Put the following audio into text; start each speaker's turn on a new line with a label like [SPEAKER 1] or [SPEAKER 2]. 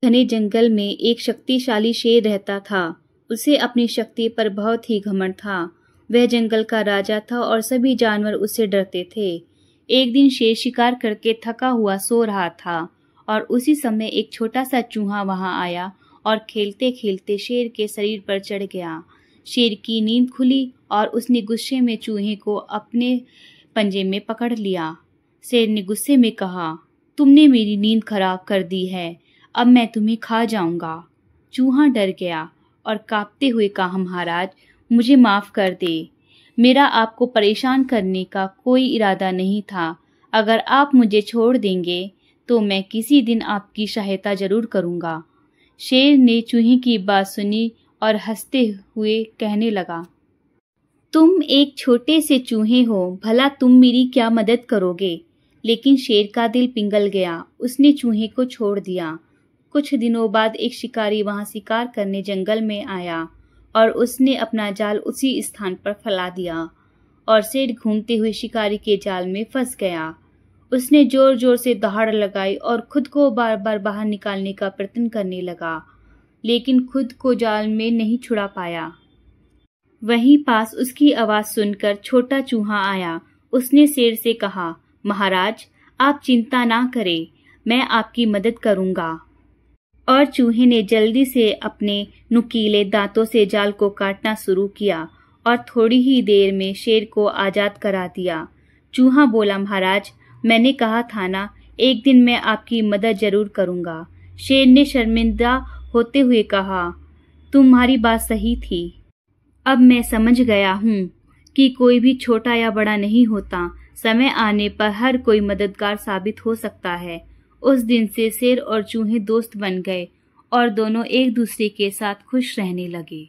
[SPEAKER 1] घने जंगल में एक शक्तिशाली शेर रहता था। उसे अपनी शक्ति पर बहुत ही घमंड था। वह जंगल का राजा था और सभी जानवर उससे डरते थे। एक दिन शेर शिकार करके थका हुआ सो रहा था और उसी समय एक छोटा सा चूहा वहां आया और खेलते खेलते शेर के शरीर पर चढ़ गया। शेर की नींद खुली और उसने गुस्से में चूहे को अपने पंजे में पकड़ लिया। शेर ने गुस्से में कहा, तुमने मेरी नींद खराब कर दी है, अब मैं तुम्हें खा जाऊंगा। चूहा डर गया और कांपते हुए कहा, महाराज मुझे माफ कर दे, मेरा आपको परेशान करने का कोई इरादा नहीं था। अगर आप मुझे छोड़ देंगे तो मैं किसी दिन आपकी सहायता जरूर करूंगा। शेर ने चूहे की बात सुनी और हंसते हुए कहने लगा, तुम एक छोटे से चूहे हो, भला तुम मेरी क्या मदद करोगे। लेकिन शेर का दिल पिघल गया। उसने चूहे को छोड़ दिया। कुछ दिनों बाद एक शिकारी वहां शिकार करने जंगल में आया और उसने अपना जाल उसी स्थान पर फैला दिया और शेर घूमते हुए शिकारी के जाल में फंस गया। उसने जोर जोर से दहाड़ लगाई और खुद को बार बार बाहर निकालने का प्रयत्न करने लगा, लेकिन खुद को जाल में नहीं छुड़ा पाया। वहीं पास उसकी आवाज सुनकर छोटा चूहा आया। उसने शेर से कहा, महाराज आप चिंता ना करें, मैं आपकी मदद करूंगा। और चूहे ने जल्दी से अपने नुकीले दांतों से जाल को काटना शुरू किया और थोड़ी ही देर में शेर को आजाद करा दिया। चूहा बोला, महाराज मैंने कहा था ना, एक दिन मैं आपकी मदद जरूर करूंगा। शेर ने शर्मिंदा होते हुए कहा, तुम्हारी बात सही थी। अब मैं समझ गया हूँ कि कोई भी छोटा या बड़ा नहीं होता, समय आने पर हर कोई मददगार साबित हो सकता है। उस दिन से शेर और चूहे दोस्त बन गए और दोनों एक दूसरे के साथ खुश रहने लगे।